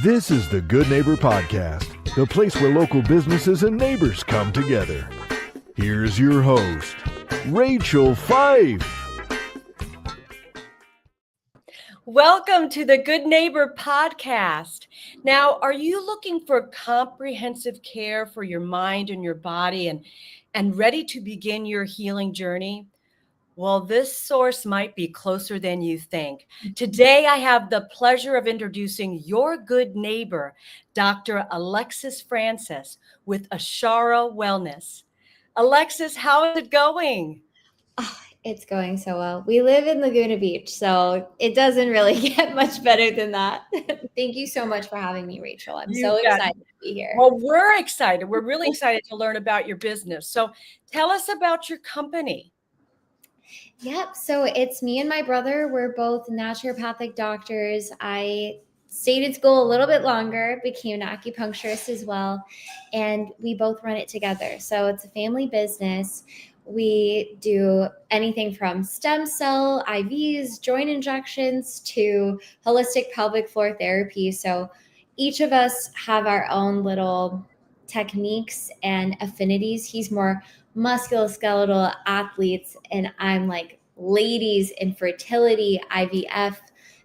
This is the Good Neighbor Podcast, the place where local businesses and neighbors come together. Here's your host, Rachel Fife. Welcome to the Good Neighbor Podcast. Now, are you looking for comprehensive care for your mind and your body and ready to begin your healing journey? Well, this source might be closer than you think. Today, I have the pleasure of introducing your good neighbor, Dr. Alexis Francis with Ashara Wellness. Alexis, how is it going? Oh, it's going so well. We live in Laguna Beach, so it doesn't really get much better than that. Thank you so much for having me, Rachel. I'm so excited to be here. Well, we're excited. We're really excited to learn about your business. So tell us about your company. Yep. So it's me and my brother. We're both naturopathic doctors. I stayed in school a little bit longer, became an acupuncturist as well, and we both run it together. So it's a family business. We do anything from stem cell IVs, joint injections, to holistic pelvic floor therapy. So each of us have our own little techniques and affinities. He's more musculoskeletal athletes, and I'm like ladies in fertility, IVF.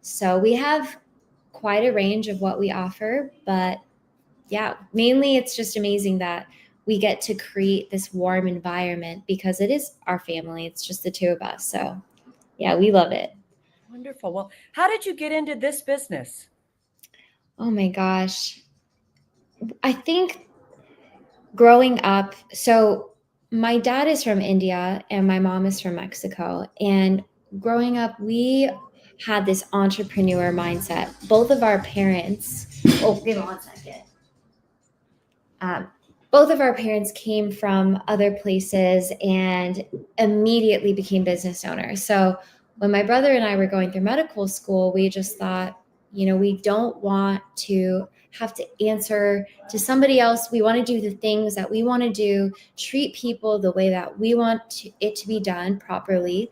So we have quite a range of what we offer, but yeah, mainly it's just amazing that we get to create this warm environment because it is our family. It's just the two of us. So yeah, we love it. Wonderful. Well, how did you get into this business? Oh my gosh. I think growing up, so my dad is from India and my mom is from Mexico. And growing up, we had this entrepreneur mindset. Both of our parents, give me 1 second. Both of our parents came from other places and immediately became business owners. So when my brother and I were going through medical school, we just thought, we don't want to have to answer to somebody else. We want to do the things that we want to do, treat people the way that we want it to be done properly.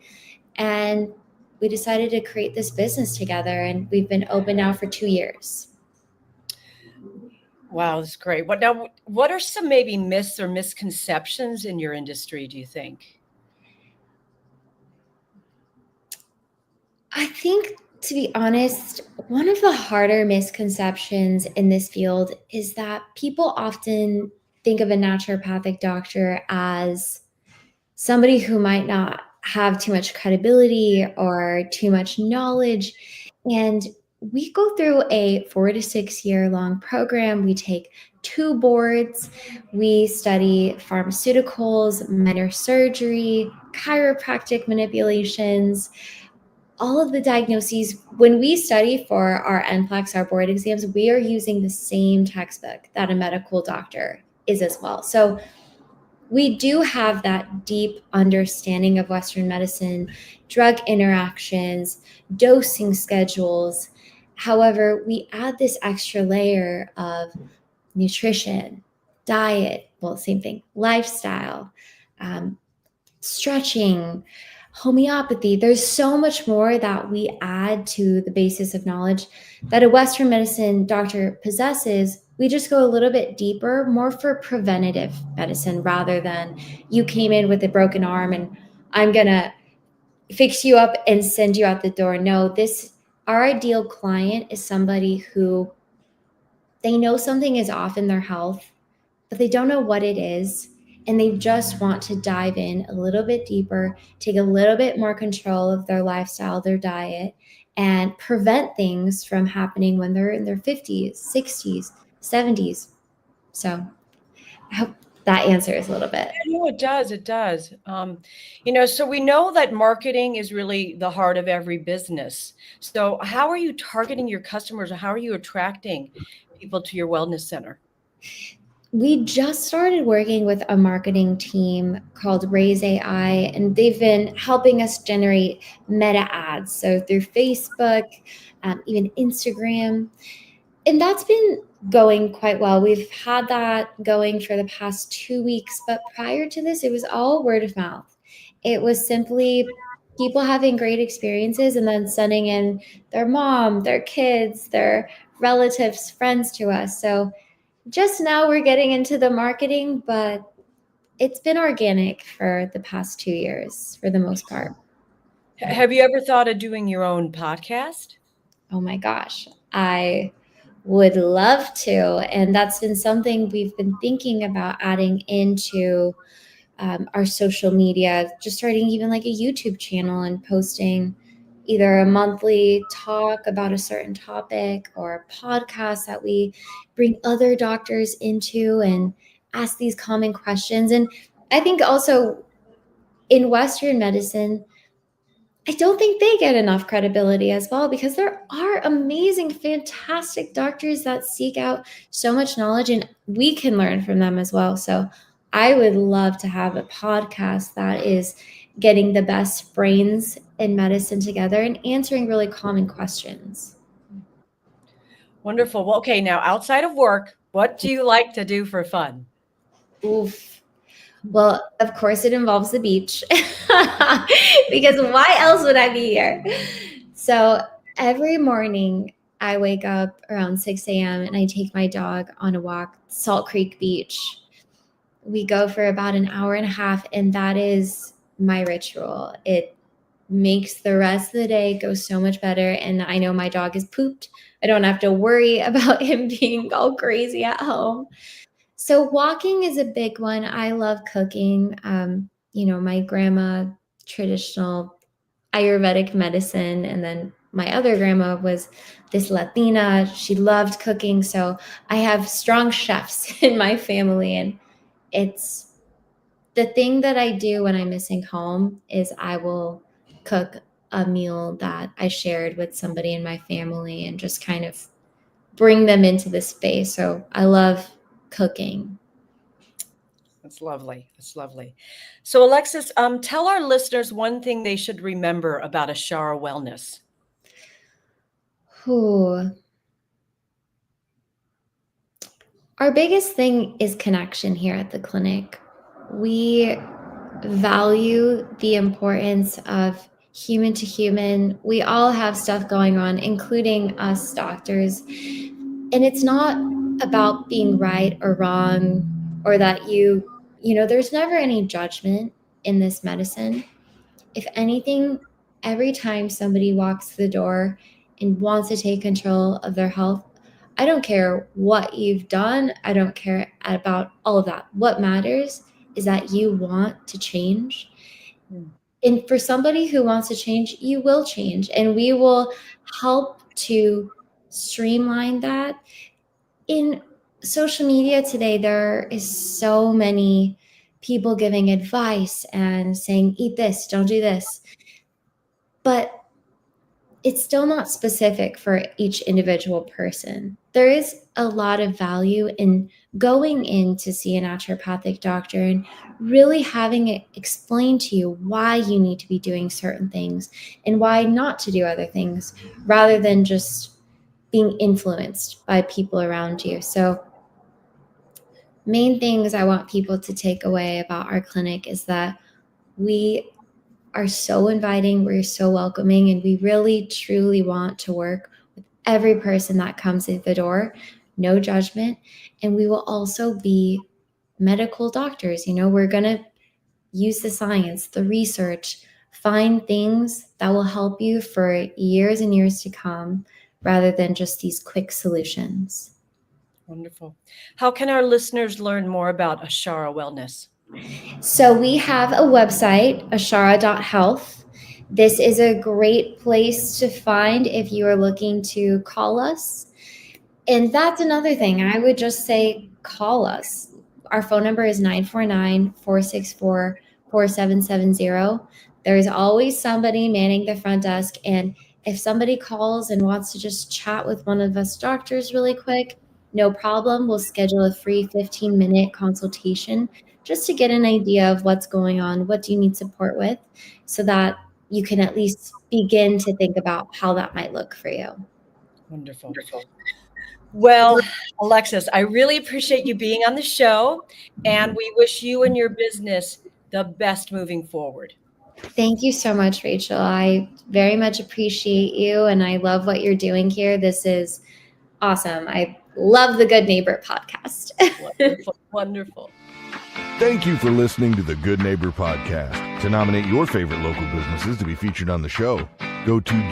And we decided to create this business together, and we've been open now for 2 years. Wow, that's great. What are some maybe myths or misconceptions in your industry, do you think? I think, to be honest, one of the harder misconceptions in this field is that people often think of a naturopathic doctor as somebody who might not have too much credibility or too much knowledge. And we go through a 4 to 6 year long program. We take 2 boards. We study pharmaceuticals, minor surgery, chiropractic manipulations, all of the diagnoses. When we study for our NCLEX, our board exams, we are using the same textbook that a medical doctor is as well. So we do have that deep understanding of Western medicine, drug interactions, dosing schedules. However, we add this extra layer of nutrition, diet, same thing, lifestyle, stretching, homeopathy. There's so much more that we add to the basis of knowledge that a Western medicine doctor possesses. We just go a little bit deeper, more for preventative medicine rather than you came in with a broken arm and I'm going to fix you up and send you out the door. No, our ideal client is somebody who they know something is off in their health, but they don't know what it is. And they just want to dive in a little bit deeper, take a little bit more control of their lifestyle, their diet, and prevent things from happening when they're in their 50s, 60s, 70s. So I hope that answers a little bit. No, it does. It does. So we know that marketing is really the heart of every business. So how are you targeting your customers, or how are you attracting people to your wellness center? We just started working with a marketing team called Raise AI, and they've been helping us generate meta ads. So through Facebook, even Instagram. And that's been going quite well. We've had that going for the past 2 weeks, but prior to this, it was all word of mouth. It was simply people having great experiences and then sending in their mom, their kids, their relatives, friends to us. So just now we're getting into the marketing, but it's been organic for the past 2 years for the most part. Have you ever thought of doing your own podcast? Oh my gosh, I would love to. And that's been something we've been thinking about adding into our social media, just starting even like a YouTube channel and posting either a monthly talk about a certain topic or a podcast that we bring other doctors into and ask these common questions. And I think also in Western medicine, I don't think they get enough credibility as well, because there are amazing, fantastic doctors that seek out so much knowledge and we can learn from them as well. So I would love to have a podcast that is getting the best brains in medicine together and answering really common questions. Wonderful. Well, okay, now outside of work, what do you like to do for fun? Oof. Well, of course, it involves the beach because why else would I be here? So every morning I wake up around 6 a.m. and I take my dog on a walk, Salt Creek Beach. We go for about an hour and a half, and that is my ritual. It makes the rest of the day go so much better. And I know my dog is pooped. I don't have to worry about him being all crazy at home. So walking is a big one. I love cooking. My grandma, traditional Ayurvedic medicine, and then my other grandma was this Latina. She loved cooking. So I have strong chefs in my family, and it's the thing that I do when I'm missing home is I will cook a meal that I shared with somebody in my family and just kind of bring them into the space. So I love cooking. That's lovely. That's lovely. So, Alexis, tell our listeners one thing they should remember about Ashara Wellness. Ooh. Our biggest thing is connection here at the clinic. We value the importance of human to human. We all have stuff going on, including us doctors. And it's not about being right or wrong, or that there's never any judgment in this medicine. If anything, every time somebody walks through the door and wants to take control of their health, I don't care what you've done. I don't care about all of that. What matters is that you want to change. And for somebody who wants to change, you will change. And we will help to streamline that. In social media today, there is so many people giving advice and saying, eat this, don't do this. But it's still not specific for each individual person. There is a lot of value in going in to see a naturopathic doctor and really having it explain to you why you need to be doing certain things and why not to do other things, rather than just being influenced by people around you. So main things I want people to take away about our clinic is that we are so inviting, we're so welcoming, and we really truly want to work with every person that comes in the door, no judgment. And we will also be medical doctors. We're going to use the science, the research, find things that will help you for years and years to come, rather than just these quick solutions. Wonderful. How can our listeners learn more about Ashara Wellness? So we have a website, ashara.health. This is a great place to find if you are looking to call us. And that's another thing. I would just say call us. Our phone number is 949-464-4770. There's always somebody manning the front desk. And if somebody calls and wants to just chat with one of us doctors really quick, no problem. We'll schedule a free 15-minute consultation just to get an idea of what's going on, what do you need support with, so that you can at least begin to think about how that might look for you. Wonderful. Well, Alexis, I really appreciate you being on the show, and we wish you and your business the best moving forward. Thank you so much, Rachel. I very much appreciate you, and I love what you're doing here. This is awesome. I love the Good Neighbor podcast. Wonderful, wonderful. Thank you for listening to the Good Neighbor Podcast. To nominate your favorite local businesses to be featured on the show, go to